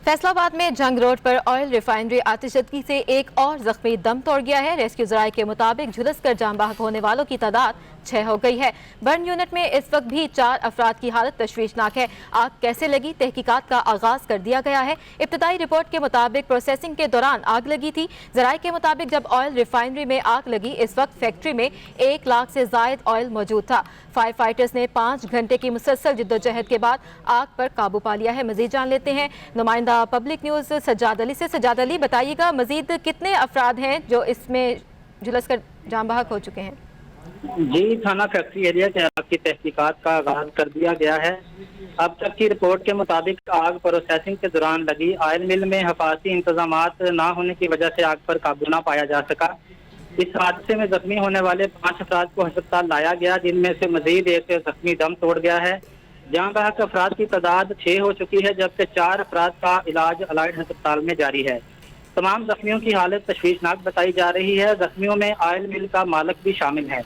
फैसलाबाद में जंग रोड पर ऑयल रिफाइनरी आतिशबाजी से एक और जख्मी दम तोड़ गया है। रेस्क्यू जराये के मुताबिक झुलसकर जान बहक होने वालों की तादाद 6 हो गई है। बर्न यूनिट में इस वक्त भी 4 अफराद की हालत तशवीशनाक है। आग कैसे लगी, तहकीकात का आगाज कर दिया गया है। इब्तदाई रिपोर्ट के मुताबिक प्रोसेसिंग के दौरान आग लगी थी। जराये के मुताबिक जब ऑयल रिफाइनरी में आग लगी, इस वक्त फैक्ट्री में 1 लाख से जायद ऑयल मौजूद था। फायर फाइटर्स ने 5 घंटे की मुसलसल जिद्दोजहद के बाद आग पर काबू पा लिया है। मजीद जान लेते हैं नुमाइंदा पब्लिक न्यूज़ सज्जाद अली से। सज्जाद अली, बताइएगा मजीद कितने अफराद हैं जो इसमें झुलसकर जान बहक हो चुके हैं? जी, थाना फैक्ट्री एरिया के आग की तहकीकात का आगाज कर दिया गया है। अब तक की रिपोर्ट के मुताबिक आग प्रोसेसिंग के दौरान लगी। ऑयल मिल में हिफाजती इंतजामात ना होने की वजह से आग पर काबू ना पाया जा सका। इस हादसे में जख्मी होने वाले 5 अफराद को अस्पताल लाया गया, जिनमें से मजीद एक जख्मी दम तोड़ गया है। जहां बहक अफराद की तादाद 6 हो चुकी है, जबकि 4 अफराद का इलाज अलाइड अस्पताल में जारी है। तमाम जख्मियों की हालत तशवीशनाक बताई जा रही है। जख्मियों में ऑयल मिल का मालिक भी शामिल है।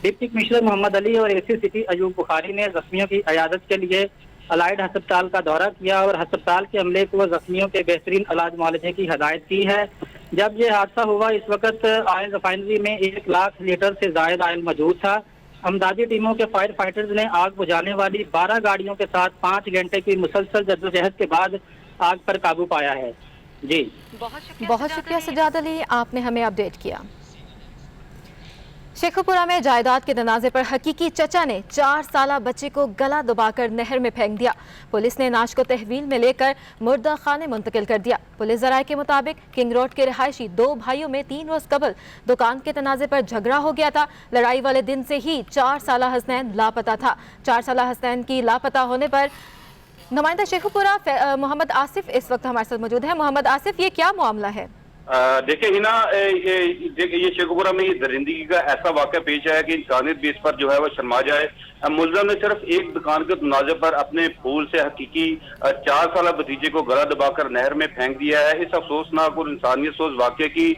डिप्टी कमिश्नर मोहम्मद अली और एसी सिटी अयूब बुखारी ने जख्मियों की इयादत के लिए अलाइड अस्पताल का दौरा किया और अस्पताल के अमले को जख्मियों के बेहतरीन इलाज मुआलजे की हदायत की है। जब ये हादसा हुआ, इस वक्त ऑयल रिफाइनरी में 1 लाख लीटर से जायद ऑयल मौजूद था। अमदादी टीमों के फायर फाइटर्स ने आग बुझाने वाली 12 गाड़ियों के साथ 5 घंटे की मुसलसल जद्दोजहद के बाद आग पर काबू पाया है। जी, बहुत शुक्रिया सज्जाद अली, आपने हमें अपडेट किया। शेखुपुरा में जायदाद के तनाज़े पर हकीकी चचा ने 4 साला बच्चे को गला दबाकर नहर में फेंक दिया। पुलिस ने नाश को तहवील में लेकर मुर्दा खाने मुंतकिल कर दिया। पुलिस जराये के मुताबिक किंग रोड के रिहायशी 2 भाइयों में 3 रोज कबल दुकान के तनाज़े पर झगड़ा हो गया था। लड़ाई वाले दिन से ही 4 साला हसनैन लापता था। 4 साला हसनैन की लापता होने पर नुमाइंदा शेखुपुरा मोहम्मद आसिफ इस वक्त हमारे साथ मौजूद है। मोहम्मद आसिफ, ये क्या मामला है? देखिए हिना, ये शेखुपुरा में ये दरिंदगी का ऐसा वाक़या पेश आया कि इंसानियत बेस पर जो है वो शर्मा जाए। मुलजम ने सिर्फ एक दुकान के तनाज़े पर अपने फूल से हकीकी 4 साला भतीजे को गला दबाकर नहर में फेंक दिया है। इस अफसोसनाक और इंसानियत सोच वाक़े की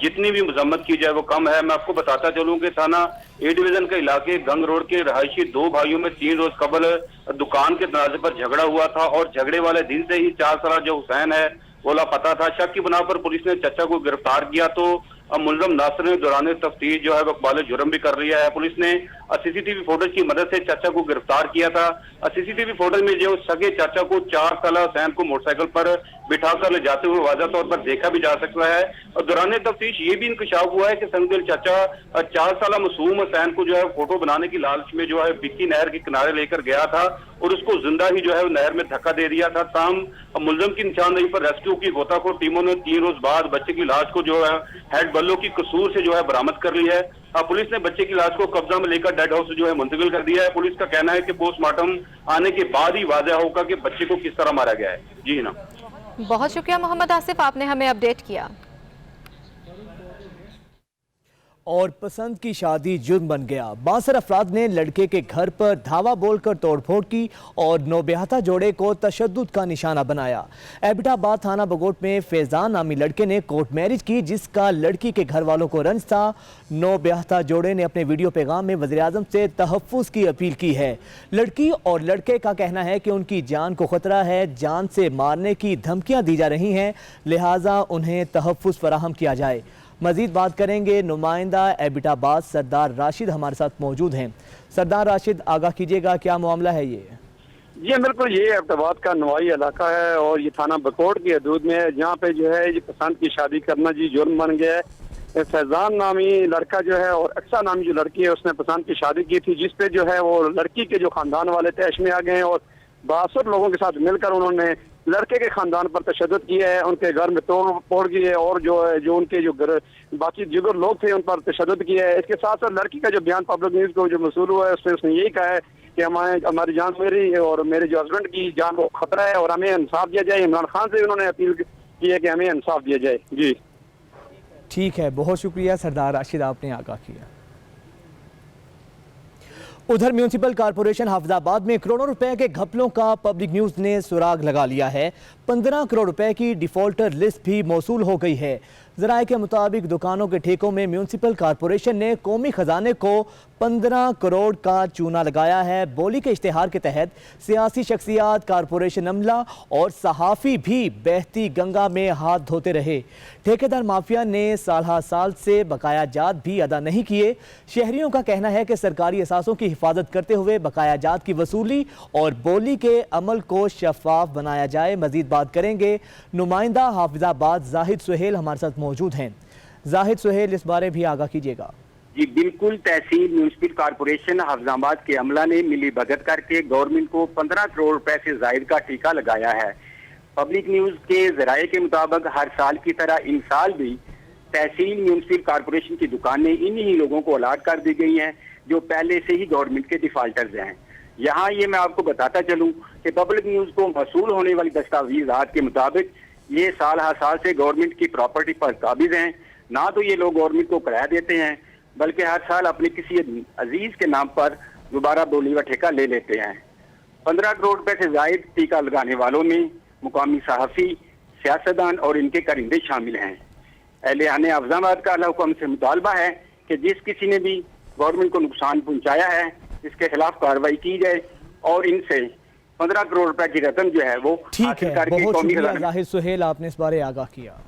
जितनी भी मजम्मत की जाए वो कम है। मैं आपको बताता चलूँ कि थाना ए डिवीजन के इलाके गंग रोड के रहायशी 2 भाइयों में 3 रोज कबल दुकान के तनाज़े पर झगड़ा हुआ था और झगड़े वाले दिन से ही 4 साला जो हुसैन है वो लापता था। शक की बुना पर पुलिस ने चचा को गिरफ्तार किया तो मुलजम नासिर ने दौरान तफ्तीश जो है वो इकबाल जुर्म भी कर लिया है। पुलिस ने सीसीटीवी फुटेज की मदद से चाचा को गिरफ्तार किया था। सीसीटीवी फुटेज में जो सगे चाचा को 4 साला हुसैन को मोटरसाइकिल पर बिठाकर ले जाते हुए वाज़ह तौर पर देखा भी जा सकता है। और दौरान तफ्तीश ये भी इंकशाफ हुआ है कि संगदिल चाचा 4 साला मासूम हुसैन को जो है फोटो बनाने की लालच में जो है बिक्की नहर के किनारे लेकर गया था और उसको जिंदा ही जो है नहर में धक्का दे दिया था। ताम मुलजम की निशानदेही पर रेस्क्यू की गोताखोर टीमों ने 3 रोज बाद बच्चे की लाश को जो है हेड बल्लों की कसूर से जो है बरामद कर ली है। पुलिस ने बच्चे की लाश को कब्जा में लेकर डेड हाउस जो है मुंतकिल कर दिया है। पुलिस का कहना है कि पोस्टमार्टम आने के बाद ही वाज़ह होगा कि बच्चे को किस तरह मारा गया है। जी ना, बहुत शुक्रिया मोहम्मद आसिफ, आपने हमें अपडेट किया। और पसंद की शादी जुर्म बन गया। 62 अफराद ने लड़के के घर पर धावा बोलकर तोड़फोड़ की और नौब्याहता जोड़े को तशद्दुद का निशाना बनाया। एबटाबाद थाना बगोट में फैजान नामी लड़के ने कोर्ट मैरिज की, जिसका लड़की के घर वालों को रंज था। नौब्याहता जोड़े ने अपने वीडियो पैगाम में वज़ीर-ए-आज़म से तहफ़्फ़ुज़ की अपील की है। लड़की और लड़के का कहना है कि उनकी जान को खतरा है, जान से मारने की धमकियाँ दी जा रही हैं, लिहाजा उन्हें तहफ़्फ़ुज़ फराहम किया जाए। मजीद बात करेंगे, नुमाइंदा एबटाबाद सरदार राशिद हमारे साथ मौजूद हैं। सरदार राशिद, आगाह कीजिएगा, क्या मामला है ये? जी बिल्कुल, ये एबटाबाद का नवाई इलाका है और ये थाना बकोट की हदूद में है, जहाँ पे जो है ये पसंद की शादी करना जी जुर्म बन गया है। फैजान नामी लड़का जो है और अक्सा नामी जो लड़की है उसने पसंद की शादी की थी, जिसपे जो है वो लड़की के जो खानदान वाले तैश में आ गए और 62 लोगों के साथ मिलकर उन्होंने लड़के के खानदान पर तशद्दुद किया है, उनके घर में तोड़ की है और जो उनके जो बाकी जिगर लोग थे उन पर तशद्दुद किया है। इसके साथ साथ लड़की का जो बयान पब्लिक न्यूज़ को जो मसूल हुआ है उसमें उसने यही कहा है कि हमारी जान, मेरी और मेरे जो हस्बैंड की जान को खतरा है और हमें इंसाफ दिया जाए। इमरान खान से उन्होंने अपील की है कि हमें इंसाफ दिया जाए। जी ठीक है, बहुत शुक्रिया सरदार राशिद, आपने आगाह किया। उधर म्यूनिसिपल कॉरपोरेशन हाफिजाबाद में करोड़ों रुपए के घपलों का पब्लिक न्यूज़ ने सुराग लगा लिया है। 15 करोड़ रुपए की डिफॉल्टर लिस्ट भी मौसूल हो गई है। ज़राए के मुताबिक दुकानों के ठेकों में म्यूनसिपल कॉरपोरेशन ने कौमी खजाने को 15 करोड़ का चूना लगाया है। बोली के इश्तिहार के तहत सियासी शख्सियात, कॉरपोरेशन अमला और सहाफ़ी भी बहती गंगा में हाथ धोते रहे। ठेकेदार माफिया ने साल से बकाया जात भी अदा नहीं किए। शहरियों का कहना है कि सरकारी असासों की हिफाजत करते हुए बकाया जात की वसूली और बोली के अमल को शफाफ बनाया जाए। मजीद बात करेंगे नुमाइंदा हाफिजाबाद जाहिद सुहेल हमारे साथ मौजूद हैं। जाहिद सुहेल, इस बारे भी आगाह कीजिएगा। जी बिल्कुल, तहसील म्यूनसिपल कॉरपोरेशन हाफिजाबाद के अमला ने मिली भगत करके गवर्नमेंट को 15 करोड़ रुपए से जायद का टीका लगाया है। पब्लिक न्यूज के जराये के मुताबिक हर साल की तरह इन साल भी तहसील म्यूनसिपल कॉरपोरेशन की दुकानें इन्हीं लोगों को अलाट कर दी गई हैं जो पहले से ही गवर्नमेंट के डिफाल्टर्स हैं। यहाँ ये मैं आपको बताता चलूँ कि पब्लिक न्यूज को मौसूल होने वाली दस्तावेजात के मुताबिक ये साल हर साल से गवर्नमेंट की प्रॉपर्टी पर काबिज हैं। ना तो ये लोग गवर्नमेंट को किराया देते हैं, बल्कि हर साल अपने किसी अजीज के नाम पर दोबारा बोली व ठेका ले लेते हैं। 15 करोड़ रुपए से जायद टीका लगाने वालों में मुकामी सहाफ़ी, सियासतदान और इनके करिंदे शामिल हैं। अहले हाफिजाबाद का अला हुक्म से मुतालबा है कि जिस किसी ने भी गवर्नमेंट को नुकसान पहुंचाया है इसके खिलाफ कार्रवाई की जाए और इनसे 15 करोड़ रुपए की रकम जो है वो ठीक है। बहुत शुक्रिया जाहिद सुहेल, आपने इस बारे आगाह किया।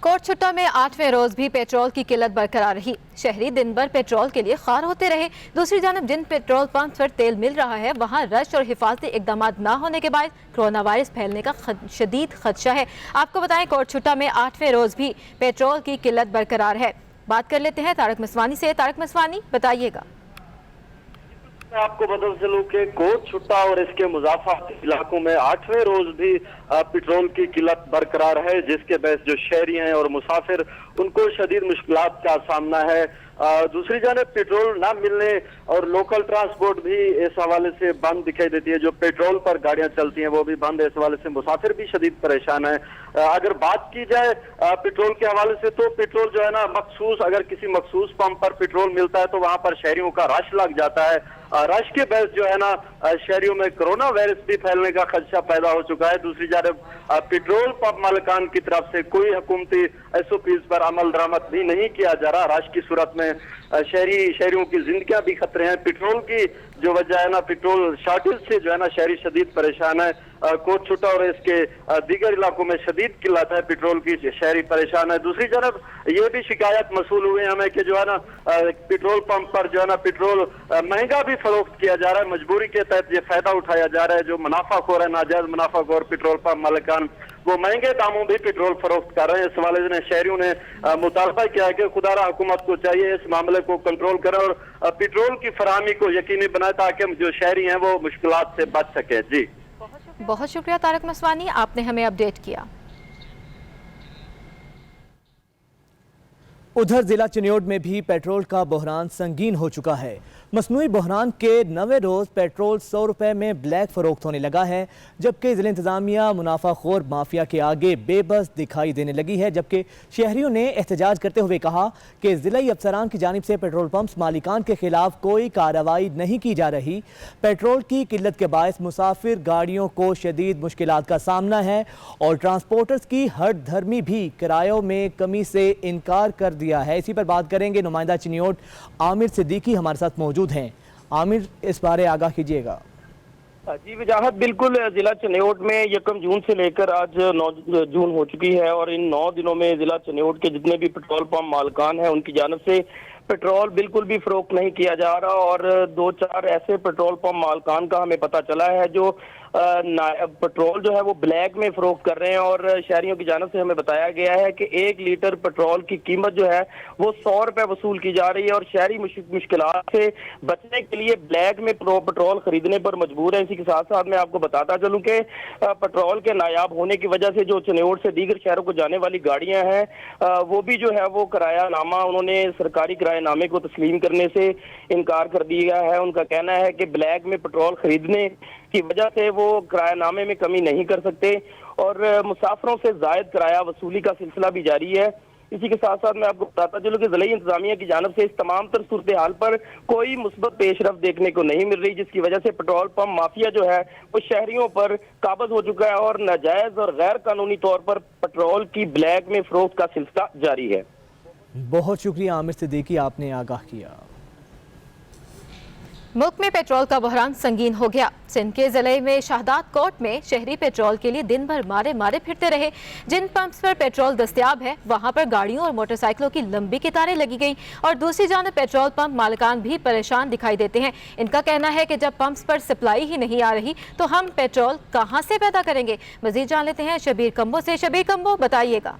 कोट छुट्टा में 8वें रोज भी पेट्रोल की किल्लत बरकरार रही। शहरी दिन भर पेट्रोल के लिए खार होते रहे। दूसरी जानब जिन पेट्रोल पंप पर तेल मिल रहा है वहां रश और हिफाजती इकदाम न होने के बाद कोरोना वायरस फैलने का शदीद खदशा है। आपको बताएं, कोट छुट्टा में 8वें रोज भी पेट्रोल की किल्लत बरकरार है। बात कर लेते हैं तारक मसवानी से। तारक मसवानी, बताइएगा। मैं आपको बता चलूं कि कोट छुट्टा और इसके मुजाफाती इलाकों में 8वें रोज भी पेट्रोल की किल्लत बरकरार है, जिसके बहस जो शहरी हैं और मुसाफिर उनको शदीद मुश्किलात का सामना है। दूसरी जानिब पेट्रोल ना मिलने और लोकल ट्रांसपोर्ट भी इस हवाले से बंद दिखाई देती है। जो पेट्रोल पर गाड़ियां चलती हैं वो भी बंद है। इस हवाले से मुसाफिर भी शदीद परेशान है। अगर बात की जाए पेट्रोल के हवाले से तो पेट्रोल जो है ना मखसूस, अगर किसी मखसूस पंप पर पेट्रोल मिलता है तो वहां पर शहरियों का रश लग जाता है। रश के बहस जो है ना शहरियों में कोरोना वायरस भी फैलने का खदशा पैदा हो चुका है। दूसरी जानब पेट्रोल पंप मालिकान की तरफ से कोई हुकूमती SOPs पर अमल दरामद भी नहीं किया जा रहा। रश की सूरत में शहरियों की जिंदगियां भी खतरे हैं। पेट्रोल की जो वजह है ना, पेट्रोल शॉर्टेज से जो है ना शहरी शदीद परेशान है। कोट छुट्टा और इसके दीगर इलाकों में शदीद किल्लत है पेट्रोल की, शहरी परेशान है। दूसरी जानब ये भी शिकायत मसूल हुए हमें कि जो है ना पेट्रोल पंप पर जो है ना पेट्रोल महंगा भी फरोख्त किया जा रहा है। मजबूरी के तहत ये फायदा उठाया जा रहा है। जो मुनाफाखोर है, नाजायज मुनाफाखोर पेट्रोल पंप मालिकान, वो महंगे दामों भी पेट्रोल फरोख्त कर रहे हैं। इस हवाले से शहरियों ने मुतालबा किया है कि खुदारा हुकूमत को चाहिए इस मामले को कंट्रोल करें और पेट्रोल की फराहमी को यकीनी बनाए ताकि जो शहरी हैं वो मुश्किलात से बच सके। जी बहुत शुक्रिया तारक मसवानी, आपने हमें अपडेट किया। उधर जिला चिन्योड में भी पेट्रोल का बहरान संगीन हो चुका है। मसनूई बहरान के 9वें रोज पेट्रोल 100 रुपए में ब्लैक फरोख्त होने लगा है, जबकि जिला इंतजामिया मुनाफाखोर माफिया के आगे बेबस दिखाई देने लगी है। जबकि शहरियों ने एहतजाज करते हुए कहा कि जिला अफसरान की जानिब से पेट्रोल पंप मालिकान के खिलाफ कोई कार्रवाई नहीं की जा रही। पेट्रोल की किल्लत के बायस मुसाफिर गाड़ियों को शदीद मुश्किलात का सामना है और ट्रांसपोर्टर्स की हर धर्मी भी किरायों में कमी से इनकार कर दिया है। इसी पर बात करेंगे। नुमाइंदा चिन्योड आमिर सिद्दीकी हमारे साथ मौजूद हैं। आमिर, इस बारे आगाह कीजिएगा। जी वजाहत, बिल्कुल जिला चिन्योड में 1 जून से लेकर आज 9 जून हो चुकी है और इन 9 दिनों में जिला चिन्योड के जितने भी पेट्रोल पंप मालिकान हैं उनकी जानिब से पेट्रोल बिल्कुल भी फरोख्त नहीं किया जा रहा और 2-4 ऐसे पेट्रोल पंप मालिकान का हमें पता चला है जो पेट्रोल जो है वो ब्लैक में फरोख्त कर रहे हैं और शहरियों की जानिब से हमें बताया गया है कि 1 लीटर पेट्रोल की कीमत जो है वो 100 रुपए वसूल की जा रही है और शहरी मुश्किलात से बचने के लिए ब्लैक में पेट्रोल खरीदने पर मजबूर है। इसी के साथ साथ मैं आपको बताता चलूं कि पेट्रोल के नायाब होने की वजह से जो चिन्योड से दीगर शहरों को जाने वाली गाड़ियां हैं वो भी जो है वो किरायानामा उन्होंने सरकारी किरायानामे को तस्लीम करने से इनकार कर दिया है। उनका कहना है कि ब्लैक में पेट्रोल खरीदने की वजह से वो किरायानामे में कमी नहीं कर सकते और मुसाफिरों से जायद किराया वसूली का सिलसिला भी जारी है। इसी के साथ साथ मैं आपको बताता चलूं कि ज़िला इंतजामिया की जानिब से इस तमाम तर सूरत हाल पर कोई मुस्बत पेशरफ्त देखने को नहीं मिल रही, जिसकी वजह से पेट्रोल पंप माफिया जो है वो शहरियों पर काबज हो चुका है और नाजायज और गैर कानूनी तौर पर पेट्रोल की ब्लैक में फरोख्त का सिलसिला जारी है। बहुत शुक्रिया आमिर सिद्दीकी, आपने आगाह किया। मुल्क में पेट्रोल का बहरान संगीन हो गया। सिंध के जिले में शाहदाद कोट में शहरी पेट्रोल के लिए दिन भर मारे मारे फिरते रहे। जिन पंप्स पर पेट्रोल दस्तयाब है वहां पर गाड़ियों और मोटरसाइकिलों की लंबी कतारें लगी गई और दूसरी जानब पेट्रोल पंप मालिकान भी परेशान दिखाई देते हैं। इनका कहना है कि जब पंप्स पर सप्लाई ही नहीं आ रही तो हम पेट्रोल कहां से पैदा करेंगे। मजीद जान लेते हैं शबीर कम्बो से। शबीर कम्बो, बताइएगा।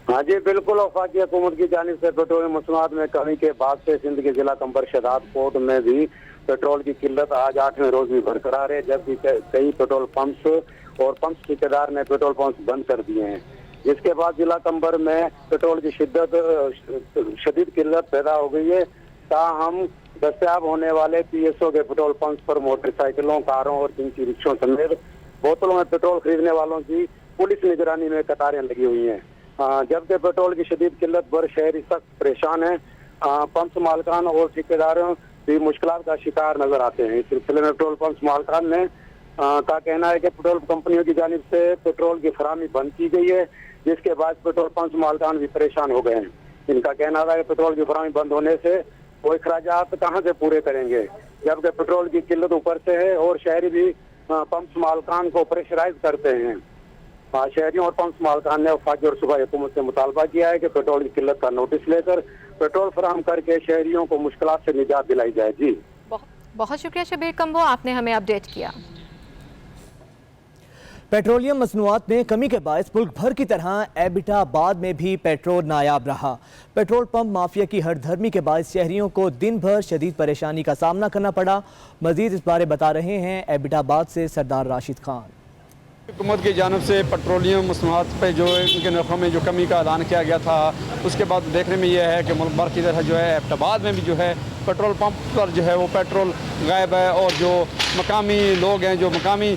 हाँ जी बिल्कुल, वफाकी हुकूमत की जानिब से पेट्रोलियम मसनूआत में कमी के बाद से सिंध के जिला कंबर शाहदाद कोट में भी पेट्रोल की किल्लत आज 8वें रोज भी बरकरार है, जबकि कई पेट्रोल पंप्स और पंप ठेकेदार ने पेट्रोल पंप बंद कर दिए हैं, जिसके बाद जिला कंबर में पेट्रोल की शदीद किल्लत पैदा हो गई है। ताहम दस्तयाब होने वाले PSO के पेट्रोल पंप पर मोटरसाइकिलों, कारों और किंची रिक्शों समेत बोतलों में पेट्रोल खरीदने वालों की पुलिस निगरानी में कतारें लगी हुई हैं। जबकि पेट्रोल की शदीद किल्लत पर शहरी सख्त परेशान है। पंप मालिकान और ठेकेदारों भी मुश्किलात का शिकार नजर आते हैं। इस सिलसिले में पेट्रोल पंप मालिकान ने का कहना है कि पेट्रोल कंपनियों की जानिब से पेट्रोल की फराहमी बंद की गई है, जिसके बाद पेट्रोल पंप मालिकान भी परेशान हो गए हैं। इनका कहना था कि पेट्रोल की फराहमी बंद होने से वो अखराजात कहाँ से पूरे करेंगे, जबकि पेट्रोल की किल्लत ऊपर से है और शहरी भी पंप मालिकान को प्रेशराइज करते हैं। शहरियों और पंप मालिकान ने वफाकी और सूबाई हुकूमत से मुतालबा किया है कि पेट्रोल की किल्लत का नोटिस लेकर पेट्रोल फराहम करके शहरियों को मुश्किलात से निजात दिलाई जाए। जी बहुत शुक्रिया शबीर कम्बो, आपने हमें अपडेट किया। पेट्रोलियम मसनूआत में कमी के बायस मुल्क भर की तरह एबिटाबाद में भी पेट्रोल नायाब रहा। पेट्रोल पंप माफिया की हरधर्मी के बायस शहरियों को दिन भर शदीद परेशानी का सामना करना पड़ा। मजीद इस बारे बता रहे हैं एबिटाबाद से सरदार राशिद खान। हुकूमत की जानिब से पेट्रोलियम मसनूआत पे जो इनके नरखों में जो कमी का ऐलान किया गया था, उसके बाद देखने में यह है कि मुल्क भर की तरह जो है एबटाबाद में भी जो है पेट्रोल पंप पर जो है वो पेट्रोल गायब है और जो मकामी लोग हैं, जो मकामी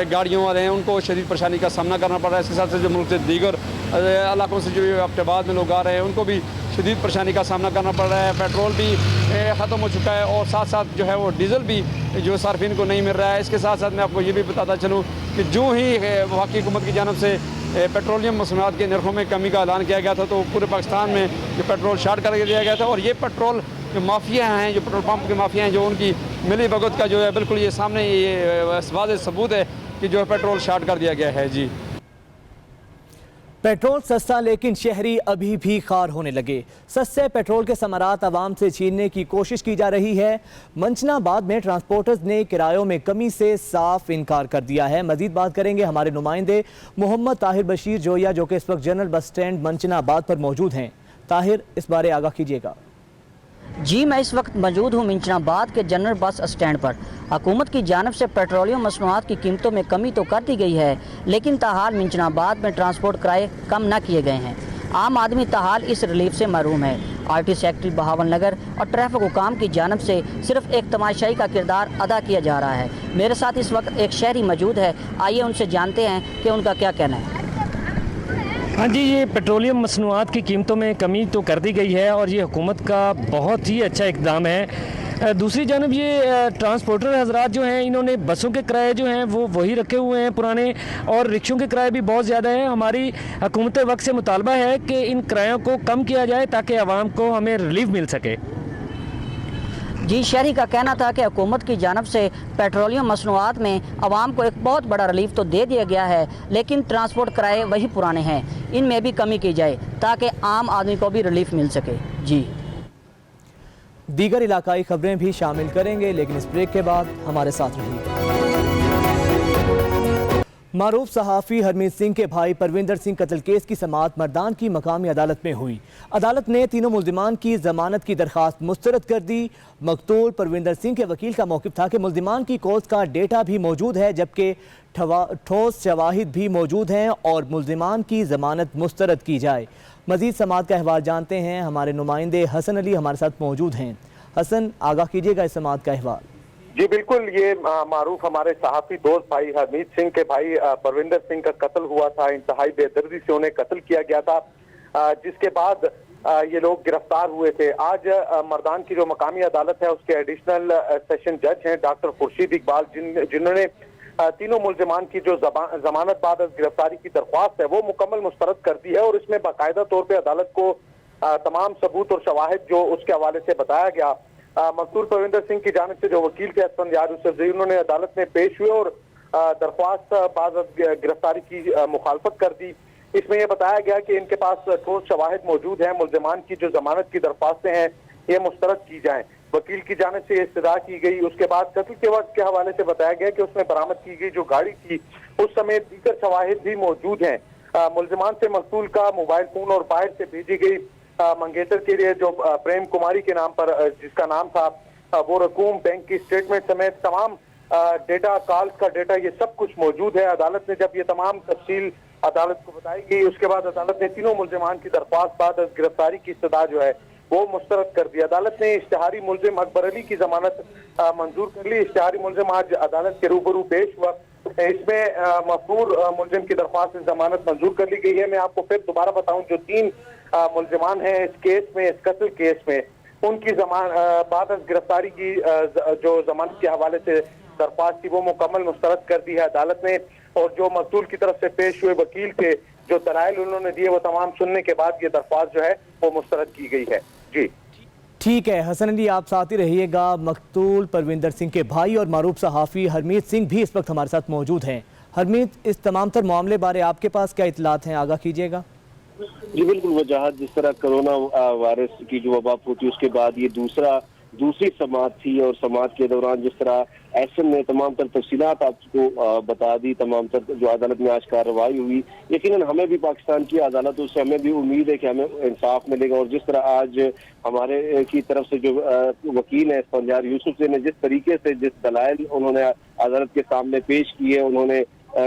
गाड़ियों वाले हैं, उनको शदीद परेशानी का सामना करना पड़ रहा है। इसके साथ साथ जो मुल्क से दीगर इलाकों से जो एबटाबाद में लोग आ रहे हैं उनको भी शदीद परेशानी का सामना करना पड़ रहा है। पेट्रोल भी ख़त्म हो चुका है और साथ साथ जो है वो डीजल भी जो सार्फिन को नहीं मिल रहा है। इसके साथ साथ मैं आपको ये भी बताता चलूँ कि जो ही वफाकी हुकूमत की जानिब से पेट्रोलियम मसनूआत के नरखों में कमी का ऐलान किया गया था तो पूरे पाकिस्तान में जो पेट्रोल शार्ट कर दिया गया था और ये पेट्रोल जो माफिया हैं, जो पेट्रोल पंप के माफिया हैं, जो उनकी मिली भगत का जो है बिल्कुल ये सामने ये वाज़ेह सबूत है कि जो है पेट्रोल शार्ट कर दिया गया है। जी पेट्रोल सस्ता लेकिन शहरी अभी भी खार होने लगे। सस्ते पेट्रोल के समरात आवाम से छीनने की कोशिश की जा रही है। मंचनाबाद में ट्रांसपोर्टर्स ने किरायों में कमी से साफ इनकार कर दिया है। मजीद बात करेंगे हमारे नुमाइंदे मोहम्मद ताहिर बशीर जोया, जो कि इस वक्त जनरल बस स्टैंड मंचनाबाद पर मौजूद हैं। ताहिर, इस बारे आगाह कीजिएगा। जी, मैं इस वक्त मौजूद हूँ मंचनाबाद के जनरल बस स्टैंड पर। हुकूमत की जानिब से पेट्रोलियम मसनूआत की कीमतों में कमी तो कर दी गई है, लेकिन ताहाल मंचनाबाद में ट्रांसपोर्ट किराए कम न किए गए हैं। आम आदमी ताहाल इस रिलीफ से महरूम है। RT सेक्रेटरी बहावल नगर और ट्रैफिक हुकाम की जानिब से सिर्फ एक तमाशाई का किरदार अदा किया जा रहा है। मेरे साथ इस वक्त एक शहरी मौजूद है, आइए उनसे जानते हैं कि उनका क्या कहना है। हाँ जी, ये पेट्रोलियम मसनूआत की कीमतों में कमी तो कर दी गई है और ये हुकूमत का बहुत ही अच्छा इक़दाम है। दूसरी जानब ये ट्रांसपोर्टर हजरात जो हैं, इन्होंने बसों के किराए जो हैं वो वही रखे हुए हैं पुराने, और रिक्शों के किराए भी बहुत ज़्यादा हैं। हमारी हुकूमत वक्त से मुतालबा है कि इन किरायों को कम किया जाए ताकि आवाम को हमें रिलीफ मिल सके। जी, शहरी का कहना था कि हुकूमत की जानिब से पेट्रोलियम मसनूआत में आवाम को एक बहुत बड़ा रिलीफ तो दे दिया गया है, लेकिन ट्रांसपोर्ट किराए वही पुराने हैं, इनमें भी कमी की जाए ताकि आम आदमी को भी रिलीफ मिल सके। जी, दीगर इलाकाई खबरें भी शामिल करेंगे, लेकिन इस ब्रेक के बाद हमारे साथ रहिए। मारूफ सहाफ़ी हरमीत सिंह के भाई परविंदर सिंह कत्ल केस की समाअत मर्दान की मकामी अदालत में हुई। अदालत ने तीनों मुल्जिमान की जमानत की दरख्वास्त मुस्तरद कर दी। मकतूल परविंदर सिंह के वकील का मौक़िफ़ था कि मुल्जिमान की कोर्ट का डेटा भी मौजूद है, जबकि ठोस शवाहिद भी मौजूद हैं और मुल्जिमान की जमानत मुस्तरद की जाए। मज़ीद समाअत का अहवाल जानते हैं, हमारे नुमाइंदे हसन अली हमारे साथ मौजूद हैं। हसन, आगाह कीजिएगा इस समाअत का अहवाल। जी बिल्कुल, ये मारूफ हमारे सहाफ़ी दोस्त भाई हरमीत सिंह के भाई परविंदर सिंह का कत्ल हुआ था। इंतहाई बेदर्दी से उन्हें कत्ल किया गया था। जिसके बाद ये लोग गिरफ्तार हुए थे। आज मर्दान की जो मकामी अदालत है उसके एडिशनल सेशन जज हैं डॉक्टर खुर्शीद इकबाल, जिन्होंने तीनों मुलजमान की जो जमानत बाद गिरफ्तारी की दरख्वास्त है वो मुकम्मल मुस्तरद कर दी है और इसमें बाकायदा तौर पे अदालत को तमाम सबूत और शवाहिद जो उसके हवाले से बताया गया। मकतूल परविंदर सिंह की जानिब से जो वकील थे असफंदयार यूसुफ जई, उन्होंने अदालत में पेश हुए और दरख्वास्त बाद गिरफ्तारी की मुखालफत कर दी। इसमें यह बताया गया कि इनके पास ठोस शवाहिद मौजूद हैं, मुलजमान की जो जमानत की दरख्वास्तें हैं ये मुस्तरद की जाएं। वकील की जानिब से इस्तदा की गई। उसके बाद कत्ल के वक्त के हवाले से बताया गया कि उसमें बरामद की गई जो गाड़ी थी उस समय दीगर शवाहिद भी मौजूद हैं। मुलजमान से मकतूल का मोबाइल फोन और बाहर से भेजी गई मंगेतर के लिए जो प्रेम कुमारी के नाम पर जिसका नाम था वो रकूम, बैंक की स्टेटमेंट समेत तमाम डेटा, कॉल्स का डेटा, ये सब कुछ मौजूद है। अदालत ने जब ये तमाम तफसील अदालत को बताई गई उसके बाद अदालत ने तीनों मुलजमान की दरख्वास्त बाद गिरफ्तारी की इस्तदा जो है वो मुस्तरद कर दी। अदालत ने इश्तिहारी मुलजिम अकबर अली की जमानत मंजूर कर ली। इश्तिहारी मुलजिम आज अदालत के रूबरू पेश हुआ। इसमें मफरूर मुलजिम की दरख्वास्त जमानत मंजूर कर ली गई है। मैं आपको फिर दोबारा बताऊं, जो 3 मुलजिमान हैं इस केस में, इस कत्ल केस में, उनकी बाद गिरफ्तारी की जो जमानत के हवाले से दरख्वास्त थी वो मुकम्मल मुस्तरद कर दी है अदालत ने। और जो मकतूल की तरफ से पेश हुए वकील के जो दलाइल उन्होंने दिए वो तमाम सुनने के बाद ये दरख्वास्त जो है वो मुस्तरद की गई है। जी ठीक है हसन अली, आप साथ ही रहिएगा। मकतूल परविंदर सिंह के भाई और मारूफ सहाफ़ी हरमीत सिंह भी इस वक्त हमारे साथ मौजूद हैं। हरमीत, इस तमाम तर मामले बारे आपके पास क्या इतलात हैं, आगाह कीजिएगा। जी बिल्कुल, वजाहत जिस तरह कोरोना वायरस की जो वबा होती उसके बाद ये दूसरी समात थी और समात के दौरान जिस तरह एसएम ने तमाम तर तफसीलात आपको बता दी, तमाम तर जो अदालत में आज कार्रवाई हुई, यकीनन हमें भी पाकिस्तान की अदालतों से हमें भी उम्मीद है कि हमें इंसाफ मिलेगा। और जिस तरह आज हमारे की तरफ से जो वकील है असफंदयार यूसुफ ने जिस तरीके से जिस दलाइल उन्होंने अदालत के सामने पेश किए, उन्होंने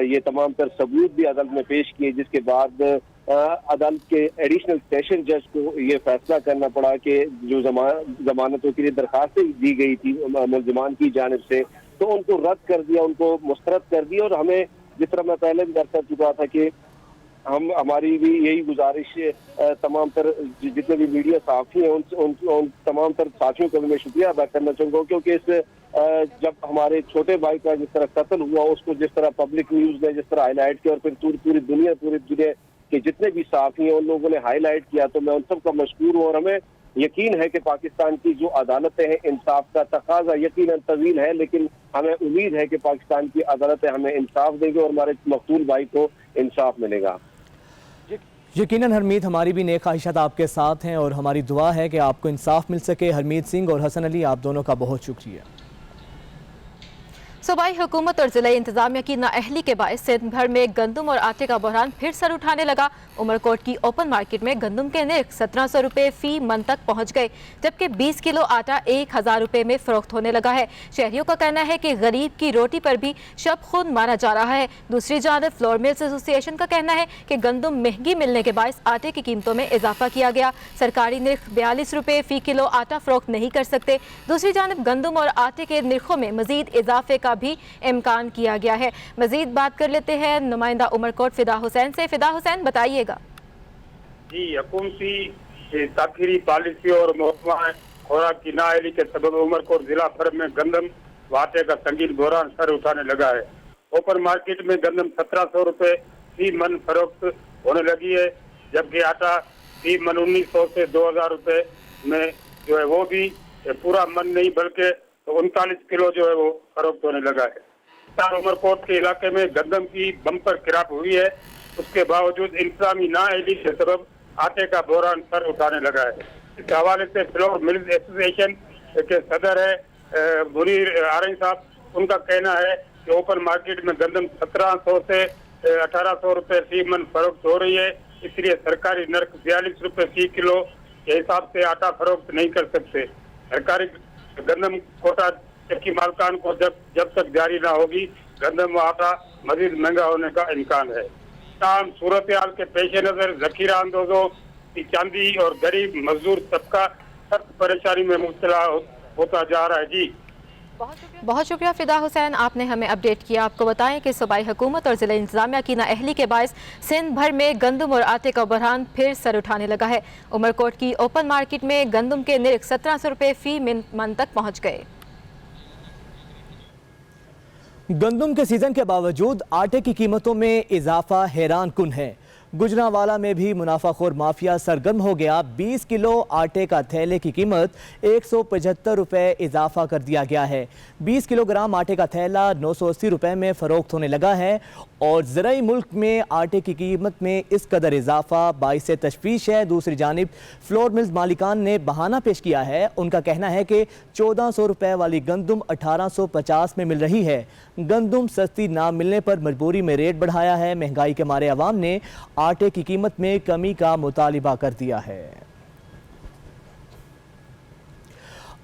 ये तमाम तर सबूत भी अदालत में पेश किए, जिसके बाद अदालत के एडिशनल सेशन जज को ये फैसला करना पड़ा कि जो जमानतों के लिए दरखास्तें दी गई थी मुलजमान की जानिब से, तो उनको रद्द कर दिया, उनको मुस्तरद कर दिया। और हमें जिस तरह मैं पहले भी कर चुका था कि हमारी भी यही गुजारिश तमाम तर जितने भी मीडिया साथी हैं उन तमाम तर साथियों का भी मैं शुक्रिया अदा करना चाहूँगा, क्योंकि इस जब हमारे छोटे भाई का जिस तरह कत्ल हुआ उसको जिस तरह पब्लिक न्यूज़ ने जिस तरह हाईलाइट किया और फिर पूरी दुनिया के जितने भी साथी हैं उन लोगों ने हाईलाइट किया, तो मैं उन सब का मशकूर हूँ। और हमें यकीन है कि पाकिस्तान की जो अदालतें हैं, इंसाफ का तकाजा यकीनन तवील है, लेकिन हमें उम्मीद है कि पाकिस्तान की अदालतें हमें इंसाफ देंगी और हमारे मकतूल भाई को इंसाफ मिलेगा। यकीनन हरमीत, हमारी भी नेक ख्वाहिशात आपके साथ हैं और हमारी दुआ है कि आपको इंसाफ मिल सके। हरमीत सिंह और हसन अली, आप दोनों का बहुत शुक्रिया। सूबाई हुकूमत और ज़िला इंतजामिया की नाअहली के बायस सिंध भर में गंदम और आटे का बहरान फिर सर उठाने लगा। उमरकोट की ओपन मार्केट में गंदम के नर्ख 1700 रुपये फी मन तक पहुँच गए, जबकि 20 किलो आटा 1000 रुपये में फरोख्त होने लगा है। शहरियों का कहना है कि गरीब की रोटी पर भी शब खून मारा जा रहा है। दूसरी जानब फ्लोर मिल्स एसोसिएशन का कहना है कि गंदम महंगी मिलने के बायस आटे की कीमतों में इजाफा किया गया। सरकारी नर्ख 42 रुपये फी किलो आटा फरोख्त नहीं कर सकते। दूसरी जानब गंदम और आटे के नर्खों में मजीद इजाफे का भी इम्कान किया गया है। मजीद बात कर लेते हैं नुमाइंदा उमरकोट फिदा हुसैन से। फिदा हुसैन, बताइएगा। जी, हुकूमती ताखीरी पॉलिसी और महकमा खुराक की नाअहली के सबब उमरकोट जिला भर में गंदम व आटे का संगीन बहरान सर उठाने लगा है। ओपन मार्केट में गंदम 1700 रुपये फी मन फरोख्त होने लगी है, जबकि आटा फी मन 1900 से 2000 रुपये में जो है वो भी पूरा मन नहीं बल्कि 39 किलो जो है वो फरोख्त होने लगा है। उमरकोट के इलाके में गंदम की बम्पर गिरावट हुई है, उसके बावजूद इंतजामी नाअहली के सबब आटे का बहरान सर उठाने लगा है। इस हवाले से फ्लोर मिल्स एसोसिएशन के सदर है मुनीर आरंग साहब, उनका कहना है कि ओपन मार्केट में गंदम 1700 से 1800 रुपये फी मन फरोख्त हो रही है, इसलिए सरकारी नर्ख 42 रुपये फी किलो के हिसाब से आटा फरोख्त नहीं कर सकते। सरकारी गंदम कोटा की मालकान को जब तक जारी ना होगी गंदम व आटा मजीद महंगा होने का इम्कान है। तमाम सूरत हाल के पेश नजर जखीरा अंदोजों की चांदी और गरीब मजदूर तबका सख्त परेशानी में मुब्तला होता जा रहा है। जी बहुत शुक्रिया फिदा हुसैन, आपने हमें अपडेट किया। आपको बताएं कि सूबाई हुकूमत और ज़िला इंतजामिया की नाअहली के बायस सिंध भर में गंदम और आटे का बहरान फिर सर उठाने लगा है। उमरकोट की ओपन मार्केट में गंदम के निरख 1700 रुपये फी मन तक पहुँच गए। गंदम के सीजन के बावजूद आटे की कीमतों में इजाफा हैरान कुन है। गुजरांवाला में भी मुनाफाखोर माफिया सरगर्म हो गया। 20 किलो आटे का थैले की कीमत 175 रुपये इजाफा कर दिया गया है। 20 किलोग्राम आटे का थैला 980 रुपये में फ़रोख्त होने लगा है और ज़राई मुल्क में आटे की कीमत में इस कदर इजाफा बाइस तशवीश है। दूसरी जानिब फ्लोर मिल्स मालिकान ने बहाना पेश किया है। उनका कहना है कि 1400 रुपये वाली गंदम 1850 में मिल रही है। गंदम सस्ती ना मिलने पर मजबूरी में रेट बढ़ाया है। महंगाई के मारे अवाम ने आटे की कीमत में कमी का मुतालिबा कर दिया है।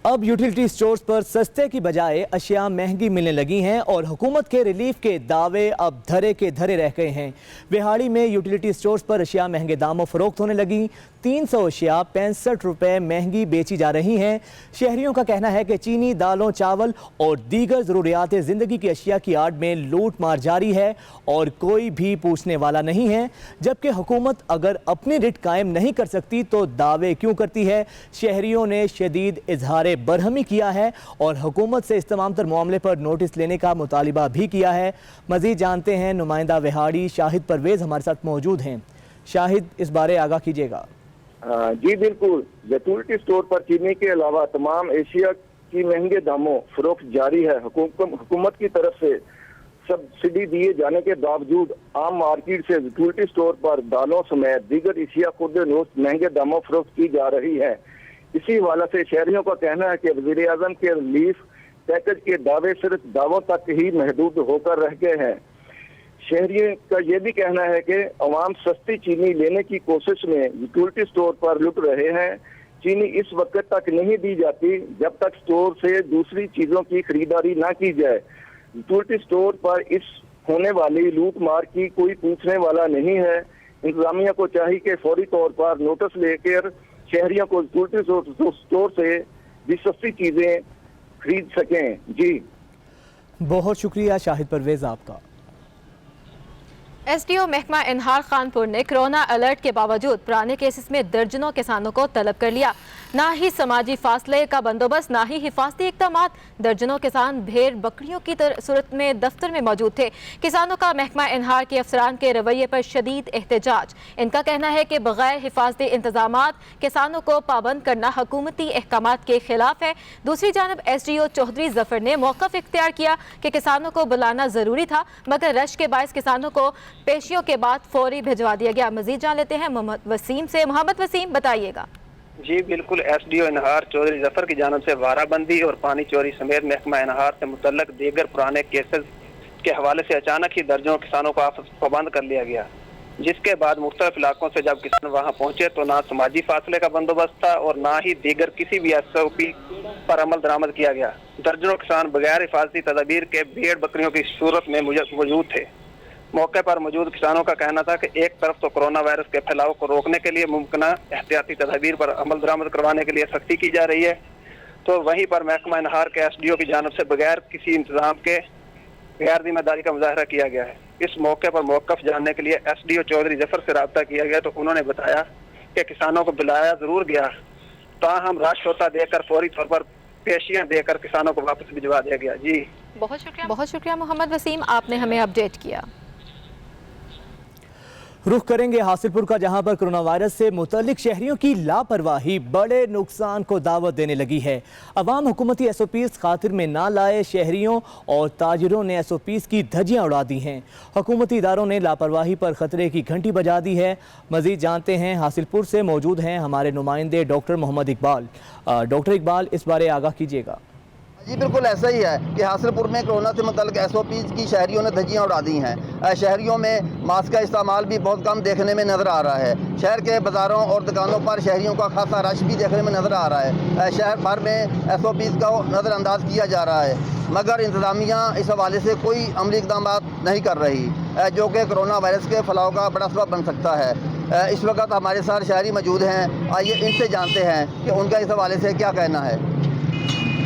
अब यूटिलिटी स्टोर्स पर सस्ते की बजाय अशिया महंगी मिलने लगी हैं और हुकूमत के रिलीफ के दावे अब धरे के धरे रह गए हैं। बिहाड़ी में यूटिलिटी स्टोर्स पर अशिया महंगे दामों फरोख्त होने लगी। 300 अशिया 65 रुपये महंगी बेची जा रही हैं। शहरियों का कहना है कि चीनी, दालों, चावल और दीगर ज़रूरियात ज़िंदगी की अशिया की आड़ में लूट मार जारी है और कोई भी पूछने वाला नहीं है। जबकि हुकूमत अगर अपनी रिट कायम नहीं कर सकती तो दावे क्यों करती है। शहरियों ने शदीद इजहार बरहमी किया है और हुकूमत से इस तमाम तर मामले पर नोटिस लेने का मुतालिबा भी किया है। मज़ीद जानते हैं, नुमाइंदा विहाड़ी शाहिद परवेज़ हमारे साथ मौजूद हैं। शाहिद, इस बारे आगाह कीजिएगा। जी बिल्कुल, यूटिलिटी स्टोर पर चीनी के अलावा तमाम एशिया की महंगे दामों फरोख्त जारी है। हुकूमत की तरफ से सब्सिडी दिए जाने के बावजूद आम मार्केट से यूटिलिटी स्टोर पर दालों समेत दीगर एशिया खुद नोट महंगे दामों फरोख्त की जा रही है। इसी हवाले से शहरियों का कहना है कि वज़ीर आज़म के रिलीफ पैकेज के दावे सिर्फ दावों तक ही महदूद होकर रह गए हैं। शहरियों का यह भी कहना है कि अवाम सस्ती चीनी लेने की कोशिश में यूटिलिटी स्टोर पर लुट रहे हैं। चीनी इस वक्त तक नहीं दी जाती जब तक स्टोर से दूसरी चीज़ों की खरीदारी ना की जाए। यूटिलिटी स्टोर पर इस होने वाली लूट मार की कोई पूछने वाला नहीं है। इंतजामिया को चाहिए कि फौरी तौर पर नोटिस लेकर शहरियों को यूटिलिटी स्टोर से भी सस्ती चीज़ें खरीद सकें। जी बहुत शुक्रिया शाहिद परवेज़ आपका। एसडीओ महकमा इनहार खानपुर ने कोरोना अलर्ट के बावजूद पुराने केसेस में दर्जनों किसानों को तलब कर लिया। ना ही समाजी फासले का बंदोबस्त, ना ही हिफाजती इक़दामात। दर्जनों किसान भेड़ बकरियों की सूरत में दफ्तर में मौजूद थे। किसानों का महकमा इनहार के अफसरान के रवैये पर शदीद एहतजाज। इनका कहना है कि बगैर हिफाजती इंतजामात किसानों को पाबंद करना हुकूमती अहकामात के खिलाफ है। दूसरी जानब एसडीओ चौधरी जफर ने मौक़िफ़ इख्तियार किया कि किसानों को बुलाना ज़रूरी था, मगर रश के बायस किसानों को पेशियों के बाद फौरी भिजवा दिया गया। मजीद जान लेते हैं मोहम्मद वसीम से। मोहम्मद वसीम, बताइएगा। जी बिल्कुल, एसडीओ इनहार चौधरी जफर की जानब से वाराबंदी और पानी चोरी समेत महकमा इनहार से मुतल्लक दीगर पुराने केसेस के हवाले से अचानक ही दर्जनों किसानों को पाबंद कर लिया गया, जिसके बाद मुख्तलिफ इलाकों से जब किसान वहां पहुंचे तो ना समाजी फासले का बंदोबस्त था और ना ही दीगर किसी भी SOP पर अमल दरामद किया गया। दर्जनों किसान बगैर हिफाजती तदबीर के भेड़ बकरियों की सूरत में मौजूद थे। मौके पर मौजूद किसानों का कहना था कि एक तरफ तो कोरोना वायरस के फैलाव को रोकने के लिए मुमकिन एहतियाती तदबीर पर अमल दरामद करवाने के लिए सख्ती की जा रही है, तो वहीं पर महकमा इनहार के एसडीओ की जानब से बगैर किसी इंतजाम के गैर जिम्मेदारी का मुजाहरा किया गया है। इस मौके पर मौक़िफ़ जानने के लिए एसडीओ चौधरी जफर से रब्ता किया गया तो उन्होंने बताया कि किसानों को बुलाया जरूर गया, ताहम राशोता देकर फौरी तौर पर पेशियां देकर किसानों को वापस भिजवा दिया गया। जी बहुत शुक्रिया मोहम्मद वसीम, आपने हमें अपडेट किया। रुख करेंगे हासिलपुर का, जहां पर कोरोना वायरस से मुतल्लिक शहरियों की लापरवाही बड़े नुकसान को दावत देने लगी है। अवाम हुकूमती SOPs खातिर में ना लाए, शहरियों और ताजिरों ने SOPs की धज्जियां उड़ा दी हैं। हुकूमती इदारों ने लापरवाही पर खतरे की घंटी बजा दी है। मजीद जानते हैं, हासिलपुर से मौजूद हैं हमारे नुमाइंदे डॉक्टर मोहम्मद इकबाल। डॉक्टर इकबाल, इस बारे आगाह कीजिएगा। जी बिल्कुल ऐसा ही है कि हासिलपुर में कोरोना से मुतल्लिक SOPs की शहरियों ने धज्जियां उड़ा दी हैं। शहरियों में मास्क का इस्तेमाल भी बहुत कम देखने में नज़र आ रहा है। शहर के बाज़ारों और दुकानों पर शहरियों का खासा रश भी देखने में नज़र आ रहा है। शहर भर में SOPs का नज़रअंदाज किया जा रहा है, मगर इंतज़ामिया इस हवाले से कोई अमली इक़दाम नहीं कर रही, जो कि कोरोना वायरस के फैलाव का बड़ा सबब बन सकता है। इस वक्त हमारे साथ शहरी मौजूद हैं, आइए इनसे जानते हैं कि उनका इस हवाले से क्या कहना है।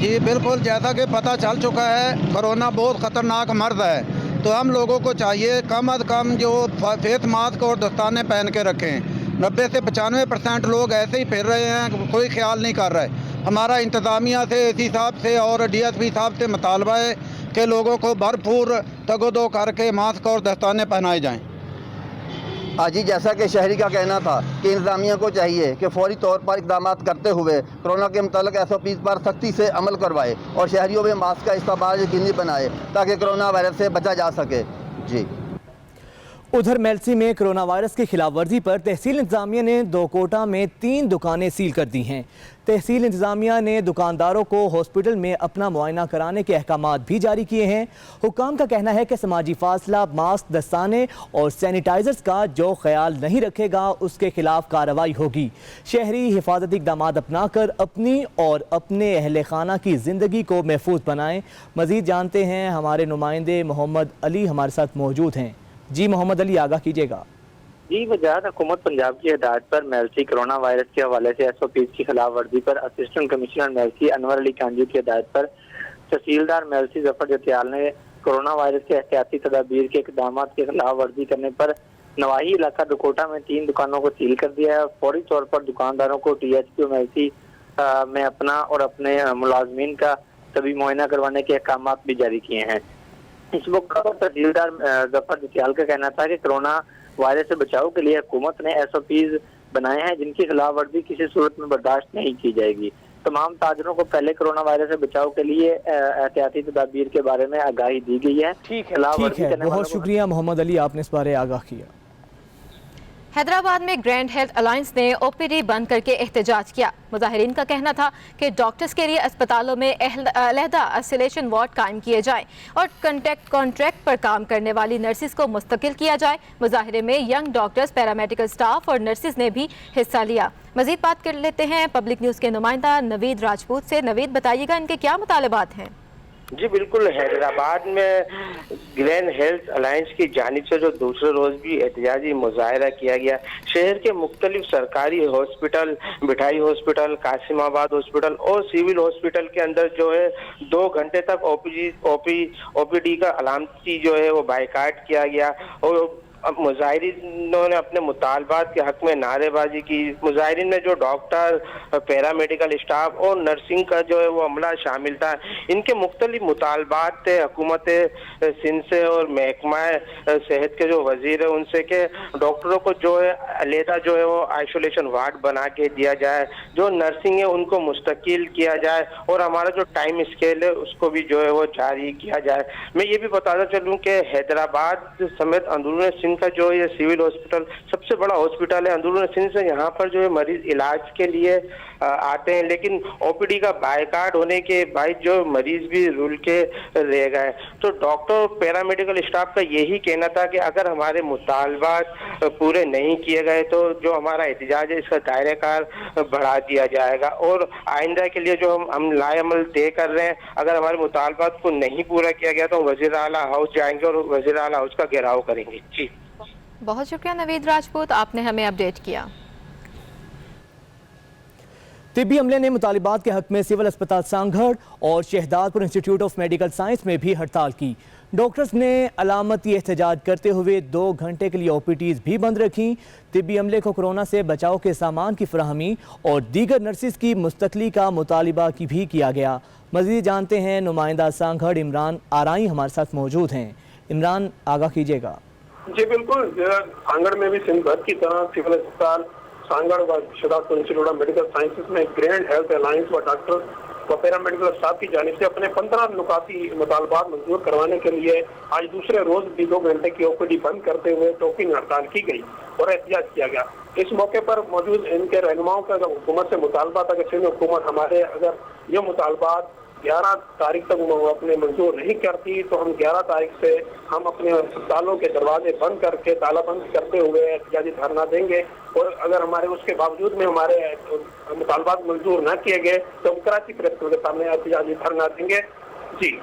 जी बिल्कुल, जैसा कि पता चल चुका है कोरोना बहुत ख़तरनाक मर्ज़ है, तो हम लोगों को चाहिए कम अज़ कम जो फेस मास्क और दस्ताने पहन के रखें। 90 से 95% लोग ऐसे ही फिर रहे हैं, कोई ख्याल नहीं कर रहे। हमारा इंतज़ामिया से, एसी साहब से और DSP साहब से मुतालबा है कि लोगों को भरपूर तगदो करके मास्क और दस्ताने पहनाए जाएँ। जी, जैसा कि शहरी का कहना था कि इंतज़ामिया को चाहिए कि फौरी तौर पर इक़दाम करते हुए कोरोना के मुतालिक SOPs पर सख्ती से अमल करवाए और शहरियों में मास्क का इस्तेमाल यकीनी बनाए ताकि कोरोना वायरस से बचा जा सके। जी। उधर मेलसी में कोरोना वायरस की खिलाफ वर्जी पर तहसील इंतजामिया ने दोकोटा में 3 दुकानें सील कर दी हैं। तहसील इंतजामिया ने दुकानदारों को हॉस्पिटल में अपना मुआयना कराने के अहकामात भी जारी किए हैं। हुक्काम का कहना है कि समाजी फासला, मास्क, दस्ताने और सैनिटाइजर्स का जो ख्याल नहीं रखेगा उसके खिलाफ कार्रवाई होगी। शहरी हिफाजती इक़दाम अपना कर अपनी और अपने अहल खाना की ज़िंदगी को महफूज बनाएं। मज़ीद जानते हैं हमारे नुमाइंदे मोहम्मद अली हमारे साथ मौजूद हैं। जी मोहम्मद अली, आगाह कीजिएगा। जी, वजाहत हुकूमत पंजाब की हिदायत पर मेलसी कोरोना वायरस के हवाले से SOPs की खिलाफ वर्जी पर असिस्टेंट कमिश्नर मेलसी अनवर अली कांजू की हिदायत पर तहसीलदार मेलसी जफर जतियाल ने कोरोना वायरस के एहतियाती तदाबीर के इक़दाम की खिलाफ वर्जी करने पर नवाही इलाका दुकोटा में 3 दुकानों को सील कर दिया है और फौरी तौर पर दुकानदारों को THQ मेलसी में अपना और अपने मुलाजमीन का तभी मुआयना करवाने के अहकाम भी जारी किए हैं। इस मौके पर तहसीलदार जफर जतियाल का कहना था कि कोरोना वायरस से बचाव के लिए हुकूमत ने SOPs बनाए हैं जिनकी खिलाफ वर्जी किसी सूरत में बर्दाश्त नहीं की जाएगी। तमाम ताजरों को पहले कोरोना वायरस से बचाव के लिए एहतियाती तदाबीर के बारे में आगाही दी गई है। ठीक है, बहुत शुक्रिया मोहम्मद अली, आपने इस बारे आगाह किया। हैदराबाद में ग्रैंड हेल्थ अलायंस ने OPD बंद करके एहतजाज किया। मुजाहिरीन का कहना था कि डॉक्टर्स के लिए अस्पतालों में अलहदा आइसोलेशन वार्ड कायम किए जाएं और कॉन्ट्रैक्ट पर काम करने वाली नर्सिस को मुस्तकिल किया जाए। मुजाहिरे में यंग डॉक्टर्स, पैरामेडिकल स्टाफ और नर्सिस ने भी हिस्सा लिया। मजीद बात कर लेते हैं पब्लिक न्यूज़ के नुमाइंदा नवीद राजपूत से। नवीद, बताइएगा इनके क्या मुतालबात हैं? जी बिल्कुल, हैदराबाद में ग्रैंड हेल्थ अलायंस की जानिब से जो दूसरे रोज भी एहतजाजी मुजाहरा किया गया। शहर के मुख्तलिफ सरकारी हॉस्पिटल, मिठाई हॉस्पिटल, कासिमाबाद हॉस्पिटल और सिविल हॉस्पिटल के अंदर जो है 2 घंटे तक OPD का अलामती जो है वो बाइकाट किया गया और मुजाहिरीनों ने अपने मुतालबात के हक में नारेबाजी की। मुजाहिरीन में जो डॉक्टर, पैरामेडिकल स्टाफ और नर्सिंग का जो है वो अमला शामिल था। इनके मुख्तलिफ मुतालबात थे हुकूमत सिंध से और महकमा सेहत के जो वजीर है उनसे कि डॉक्टरों को जो है अलहदा जो है वो आइसोलेशन वार्ड बना के दिया जाए, जो नर्सिंग है उनको मुस्तकिल किया जाए और हमारा जो टाइम स्केल है उसको भी जो है वो जारी किया जाए। मैं ये भी बताता चलूँ कि हैदराबाद समेत अंदरून का जो ये सिविल हॉस्पिटल सबसे बड़ा हॉस्पिटल है अंदरून सिंध से। यहाँ पर जो है मरीज इलाज के लिए आते हैं, लेकिन OPD का बाइकाट होने के बाद जो मरीज भी रुल के रह गए। तो डॉक्टर, पैरामेडिकल स्टाफ का यही कहना था कि अगर हमारे मुतालबात पूरे नहीं किए गए तो जो हमारा एहतजाज है इसका दायरेकार बढ़ा दिया जाएगा और आइंदा के लिए जो हम लाएअमल तय कर रहे हैं, अगर हमारे मुतालबात को नहीं पूरा किया गया तो वज़ीर आला हाउस जाएंगे और वज़ीर आला हाउस का घेराव करेंगे। जी बहुत शुक्रिया नवीद राजपूत, आपने हमें अपडेट किया। तिब्बी अमले ने मुतालिबात के हक में सिविल अस्पताल सांगड़ और Shahdadpur institute of medical science में भी हड़ताल की। डॉक्टर्स ने अलामती एहतजाज करते हुए 2 घंटे के लिए OPDs भी बंद रखी। तिब्बी अमले को कोरोना से बचाव के सामान की फराहमी और दीगर नर्सिस की मुस्तकली का मुतालिबा की भी किया गया। मज़ीद जानते हैं नुमाइंदा सांगड़ इमरान आराई हमारे साथ मौजूद हैं। इमरान, आगाह कीजिएगा। जी बिल्कुल, सांगड़ में भी सिंध भर की तरह सिविल अस्पताल सांगड़ व Shahdadpur institute of medical sciences में ग्रैंड हेल्थ अलायंस व डॉक्टर व पैरामेडिकल स्टाफ की जानिब से अपने 15 नुकाती मुतालबात मंजूर करवाने के लिए आज दूसरे रोज भी 2 घंटे की OPD बंद करते हुए टोकिंग हड़ताल की गई और एहतजाज किया गया। इस मौके पर मौजूद इनके रहनुमाओं का हुकूमत से मुतालबा था कि सिंध हुकूमत हमारे अगर ये मुतालबात 11 तारीख तक अपने मंजूर नहीं करती तो हम 11 तारीख से हम अपने अस्पतालों के दरवाजे बंद करके ताला बंद करते हुए एहतजाजी धरना देंगे और अगर हमारे उसके बावजूद में हमारे मुतालबात मंजूर न किए गए तो हम कराची प्रेस क्लब के सामने एहतजाजी धरना देंगे। जी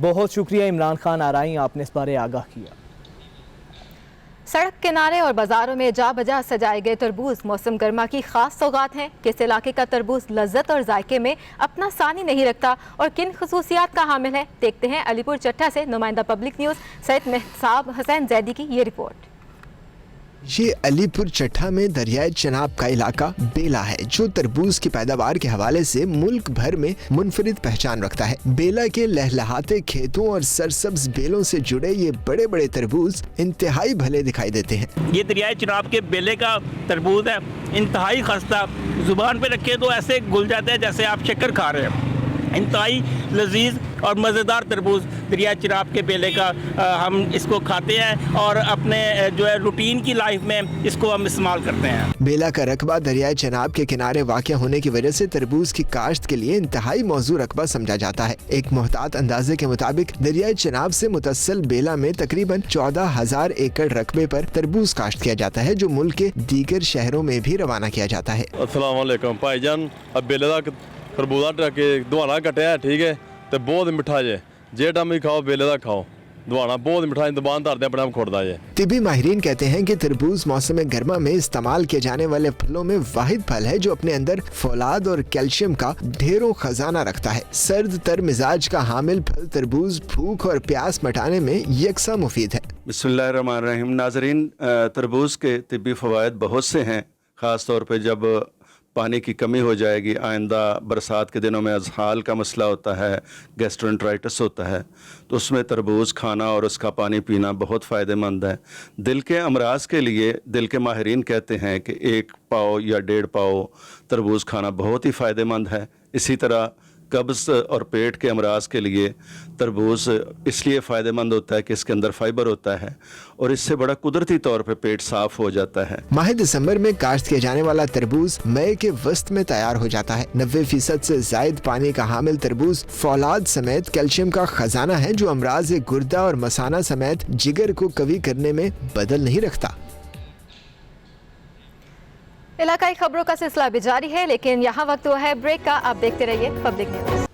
बहुत शुक्रिया इमरान खान आराई, आपने इस बारे आगाह किया। सड़क किनारे और बाजारों में जा बजा सजाए गए तरबूज मौसम गर्मा की खास सौगात हैं। किस इलाके का तरबूज लज्जत और जायके में अपना सानी नहीं रखता और किन खसूसियात का हामिल है, देखते हैं अलीपुर चट्टा से नुमाइंदा पब्लिक न्यूज़ सैयद मेहसाब हुसैन जैदी की ये रिपोर्ट। ये अलीपुर चट्टा में दरियाए चनाब का इलाका बेला है, जो तरबूज की पैदावार के हवाले से मुल्क भर में मुनफरिद पहचान रखता है। बेला के लहलहाते खेतों और सरसब्ज बेलों से जुड़े ये बड़े बड़े तरबूज इंतहाई भले दिखाई देते हैं। ये दरियाए चनाब के बेले का तरबूज है, इंतहाई खस्ता, जुबान पे रखे तो ऐसे घुल जाते हैं जैसे आप शक्कर खा रहे हैं। इंतहाई लजीज और मज़ेदार तरबूज दरिया चनाब के बेले का हम इसको खाते हैं और अपने जो है रूटीन की लाइफ में इसको हम इस्तेमाल करते हैं। बेला का रकबा दरियाए चनाब के किनारे वाक़ होने की वजह से तरबूज की काश्त के लिए इंतहाई मौजू रकबा समझा जाता है। एक मोहतात अंदाजे के मुताबिक दरियाए चनाब से मुतस्सिल बेला में तकरीबन 14,000 एकड़ रकबे पर तरबूज काश्त किया जाता है, जो मुल्क के दीगर शहरों में भी रवाना किया जाता है। अस्सलाम वालेकुम भाईजान, अब बेले का तरबूजा के दुआना कटिया है, ठीक है, तो बहुत मिठा जे टाइम भी खाओ बेले का खाओ, दुआना बहुत मिठा दुकानदार अपने आप खोड़ता है। तिबी माहिरीन कहते हैं कि तरबूज मौसम गर्मा में इस्तेमाल किए जाने वाले फलों में वाहिद फल है जो अपने अंदर फौलाद और कैल्शियम का ढेरों खजाना रखता है। सर्द तर मिजाज का हामिल फल तरबूज भूख और प्यास मिटाने में यकसा मुफीद है। बिस्मिल्लाहिर्रहमानिर्रहीम। नाजरीन, तरबूज के तिब्बी फ़वाइद बहुत से हैं, ख़ास तौर पर जब पानी की कमी हो जाएगी, आइंदा बरसात के दिनों में अज़हाल का मसला होता है, गैस्ट्रोएंटराइटिस होता है, तो उसमें तरबूज खाना और उसका पानी पीना बहुत फ़ायदेमंद है। दिल के अमराज के लिए दिल के माहिरीन कहते हैं कि 1 पाव या 1.5 पाव तरबूज खाना बहुत ही फ़ायदेमंद है। इसी तरह कब्ज़ और पेट के अमराज के लिए तरबूज इसलिए फ़ायदेमंद होता है कि इसके अंदर फाइबर होता है और इससे बड़ा कुदरती तौर पे पेट साफ़ हो जाता है। माह दिसंबर में काश्त किया जाने वाला तरबूज मई के वस्त में तैयार हो जाता है। 90% से जायद पानी का हामिल तरबूज फौलाद समेत कैल्शियम का खजाना है, जो अमराज गुर्दा और मसाना समेत जिगर को कवी करने में बदल नहीं रखता। इलाकाई खबरों का सिलसिला भी जारी है, लेकिन यहाँ वक्त हुआ है ब्रेक का। आप देखते रहिए पब्लिक न्यूज़।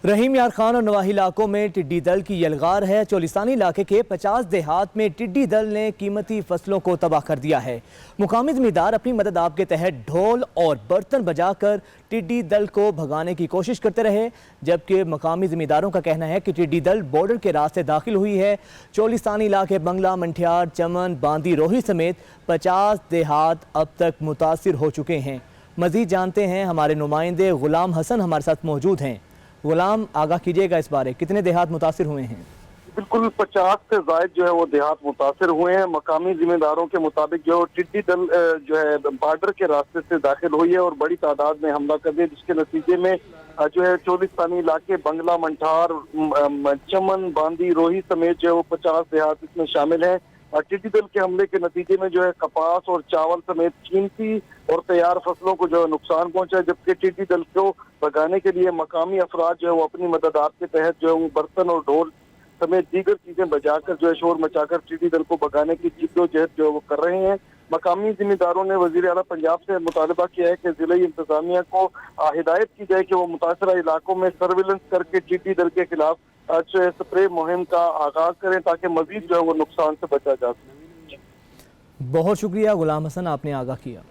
रहीम यार खान और नवाही इलाकों में टिड्डी दल की यलगार है। चोलिस्तानी इलाके के 50 देहात में टिड्डी दल ने कीमती फसलों को तबाह कर दिया है। मुकामी ज़मींदार अपनी मदद आप के तहत ढोल और बर्तन बजाकर टिड्डी दल को भगाने की कोशिश करते रहे, जबकि मकामी ज़मींदारों का कहना है कि टिड्डी दल बॉर्डर के रास्ते दाखिल हुई है। चोलिस्तानी इलाके बंगला, मंठियार, चमन, बांदी, रोही समेत 50 देहात अब तक मुतासिर हो चुके हैं। मज़ीद जानते हैं, हमारे नुमाइंदे गुलाम हसन हमारे साथ मौजूद हैं। गुलाम, आगाह कीजिएगा इस बारे, कितने देहात मुतासिर हुए हैं? बिल्कुल 50 से ज़ायद जो है वो देहात मुतासिर हुए हैं। मकामी जिम्मेदारों के मुताबिक जो टिड्डी दल जो है बॉर्डर के रास्ते से दाखिल हुई है और बड़ी तादाद में हमला कर दिया, जिसके नतीजे में जो है चोलिस्तानी इलाके बंगला, मंठार, चमन, बांदी, रोही समेत जो है वो 50 देहात इसमें शामिल है। टिड्डी दल के हमले के नतीजे में जो है कपास और चावल समेत कीमती और तैयार फसलों को जो है नुकसान पहुंचा, जबकि टिड्डी दल को भगाने के लिए मकामी अफराद जो है वो अपनी मदद आप के तहत जो है वो बर्तन और ढोल समेत दीगर चीजें बजाकर जो है शोर मचाकर टिड्डी दल को भगाने की जिद्दोजहद जो है वो कर रहे हैं। मकामी जिम्मेदारों ने वजीर आला पंजाब से मुतालबा किया है कि जिला इंतजामिया को हिदायत की जाए कि वो मुतासरा इलाकों में सर्विलेंस करके टिड्डी दल के खिलाफ स्प्रे मुहिम का आगाज करें, ताकि मजीद जो है वो नुकसान से बचा जा सके। बहुत शुक्रिया गुलाम हसन, आपने आगाह किया।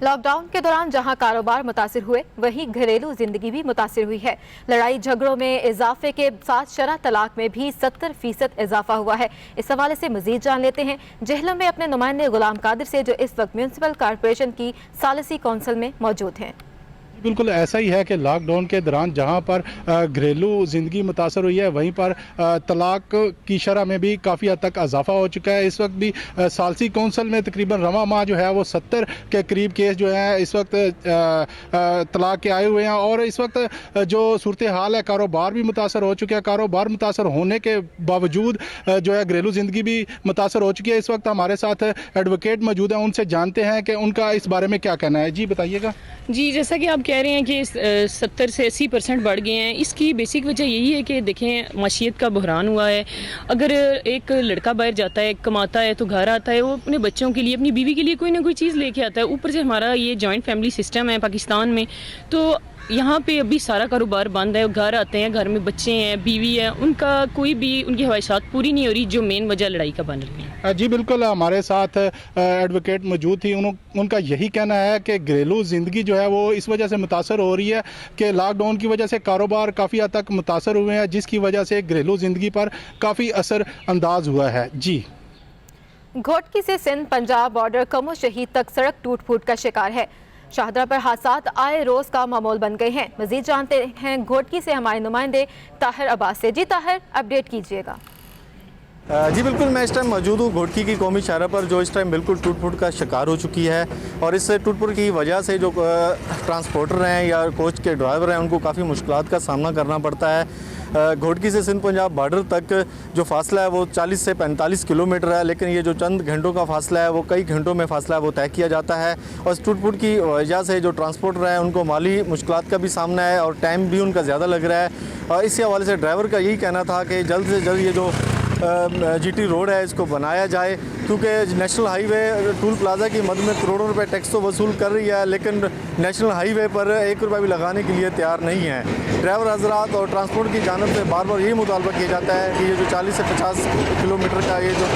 लॉकडाउन के दौरान जहां कारोबार मुतासिर हुए, वहीं घरेलू जिंदगी भी मुतासिर हुई है। लड़ाई झगड़ों में इजाफे के साथ शरह तलाक में भी 70% इजाफा हुआ है। इस हवाले से मजीद जान लेते हैं जेहलम में अपने नुमाइंदे गुलाम कादिर से, जो इस वक्त म्यूनसिपल कॉरपोरेशन की सालिसी कौंसिल में मौजूद हैं। बिल्कुल ऐसा ही है कि लॉकडाउन के दौरान जहां पर घरेलू ज़िंदगी मुतासर हुई है, वहीं पर तलाक की शरह में भी काफ़ी हद तक इजाफा हो चुका है। इस वक्त भी सालसी कौंसिल में तकरीबन रवा माह जो है वो 70 के करीब केस जो है इस वक्त तलाक के आए हुए हैं। और इस वक्त जो सूरत हाल है, कारोबार भी मुतासर हो चुका है। कारोबार मुतासर होने के बावजूद जो है घरेलू ज़िंदगी भी मुतासर हो चुकी है। इस वक्त हमारे साथ एडवोकेट मौजूद हैं, उनसे जानते हैं कि उनका इस बारे में क्या कहना है। जी बताइएगा। जी, जैसा कि आप कह रहे हैं कि 70 से 80% बढ़ गए हैं। इसकी बेसिक वजह यही है कि देखें, माशियत का बहरान हुआ है। अगर एक लड़का बाहर जाता है, कमाता है, तो घर आता है, वो अपने बच्चों के लिए, अपनी बीवी के लिए कोई ना कोई चीज़ लेके आता है। ऊपर से हमारा ये जॉइंट फैमिली सिस्टम है पाकिस्तान में, तो यहाँ पे अभी सारा कारोबार बंद है, घर आते हैं, घर में बच्चे हैं, बीवी है, उनका कोई भी उनकी ख्वाहिशात पूरी नहीं हो रही, जो मेन वजह लड़ाई का बन रही है। जी बिल्कुल, हमारे साथ एडवोकेट मौजूद थी, उनका यही कहना है कि घरेलू ज़िंदगी जो है वो इस वजह से मुतासर हो रही है कि लॉकडाउन की वजह से कारोबार काफ़ी हद तक मुतासर हुए हैं, जिसकी वजह से घरेलू ज़िंदगी पर काफ़ी असर अंदाज हुआ है। जी, घोटकी से सिंध पंजाब बॉर्डर कमो शहीद तक सड़क टूट फूट का शिकार है। शाहदरा पर हादसात आए रोज का मामूल बन गए हैं। मजीद जानते हैं घोटकी से हमारे नुमाइंदे ताहिर अब्बास से। जी ताहिर, अपडेट कीजिएगा। जी बिल्कुल, मैं इस टाइम मौजूद हूँ घोटकी की कौमी शाहरा पर, जो इस टाइम बिल्कुल टूट फूट का शिकार हो चुकी है। और इस टूट फूट की वजह से जो ट्रांसपोर्टर हैं या कोच के ड्राइवर हैं, उनको काफ़ी मुश्किलात का सामना करना पड़ता है। घोटकी से सिंध पंजाब बॉर्डर तक जो फासला है वो 40 से 45 किलोमीटर है, लेकिन ये जो चंद घंटों का फासला है वो कई घंटों में फासला है वो तय किया जाता है। और इस टूट फूट की वजह से जो ट्रांसपोर्टर हैं उनको माली मुश्किलात का भी सामना है और टाइम भी उनका ज़्यादा लग रहा है। और इसी हवाले से ड्राइवर का यही कहना था कि जल्द से जल्द ये जो जीटी रोड है इसको बनाया जाए, क्योंकि नेशनल हाईवे टूल प्लाजा की मद में करोड़ों रुपए टैक्स तो वसूल कर रही है, लेकिन नेशनल हाईवे पर 1 रुपया भी लगाने के लिए तैयार नहीं है। ड्राइवर हजरात और ट्रांसपोर्ट की जानब से बार बार यही मुतालबा किया जाता है कि ये जो 40 से 50 किलोमीटर का ये जो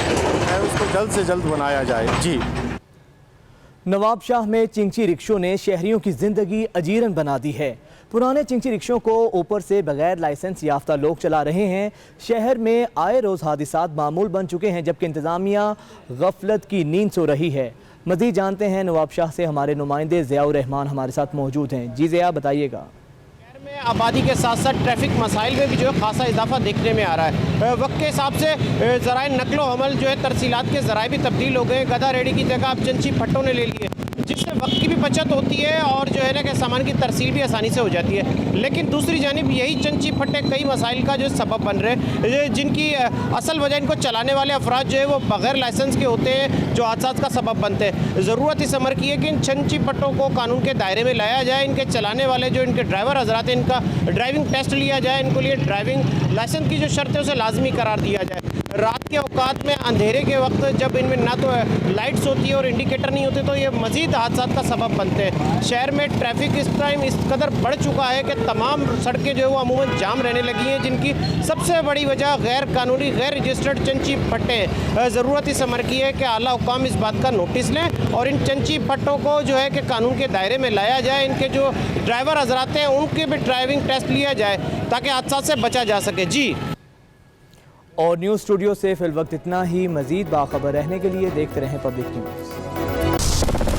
है उसको जल्द से जल्द बनाया जाए। जी, नवाबशाह में चिंची रिक्शों ने शहरियों की जिंदगी अजीरन बना दी है। पुराने चिंची रिक्शों को ऊपर से बगैर लाइसेंस याफ्ता लोग चला रहे हैं। शहर में आए रोज़ हादिसात मामूल बन चुके हैं, जबकि इंतज़ामिया गफलत की नींद सो रही है। मज़ीद जानते हैं नवाबशाह से हमारे नुमाइंदे ज़ियाउर रहमान हमारे साथ मौजूद हैं। जी ज़िया, बताइएगा। में आबादी के साथ साथ ट्रैफिक मसाइल में भी जो है खासा इजाफा देखने में आ रहा है। वक्त के हिसाब से ज़राए नकलो हमल जो है तरसीलात के ज़राए भी तब्दील हो गए। गधा रेडी की जगह अब चंची फट्टों ने ले लिए, जिससे वक्त की भी बचत होती है और जो है ना कि सामान की तरसील भी आसानी से हो जाती है। लेकिन दूसरी जानिब यही चंची फट्टे कई मसाइल का जो सबब बन रहे हैं, जिनकी असल वजह इनको चलाने वाले अफराद जो है वो बगैर लाइसेंस के होते हैं, जो हादसा का सबब बनते हैं। ज़रूरत इस अमर की है कि इन चंची फट्टों को कानून के दायरे में लाया जाए। इनके चलाने वाले जो इनके ड्राइवर हजरात हैं, इनका ड्राइविंग टेस्ट लिया जाए, इनको लिए ड्राइविंग लाइसेंस की जो शर्त है उसे लाजमी करार दिया जाए। रात के औकात में अंधेरे के वक्त जब इनमें ना तो लाइट्स होती है और इंडिकेटर नहीं होते, तो ये मज़ीद हादसा का सबब बनते हैं। शहर में ट्रैफिक इस टाइम इस कदर बढ़ चुका है कि तमाम सड़कें जो है वो अमूमन जाम रहने लगी हैं, जिनकी सबसे बड़ी वजह गैर कानूनी गैर रजिस्टर्ड चंची फट्टे हैं। ज़रूरत इस अमर की है कि आला हुकाम इस बात का नोटिस लें और इन चंची फट्टों को जो है कि कानून के दायरे में लाया जाए। इनके जो ड्राइवर हजरात हैं उनके भी ड्राइविंग टेस्ट लिया जाए ताकि हादसा से बचा जा सके। जी, और न्यूज़ स्टूडियो से फिल वक्त इतना ही। मज़ीद बाखबर रहने के लिए देखते रहें पब्लिक न्यूज़।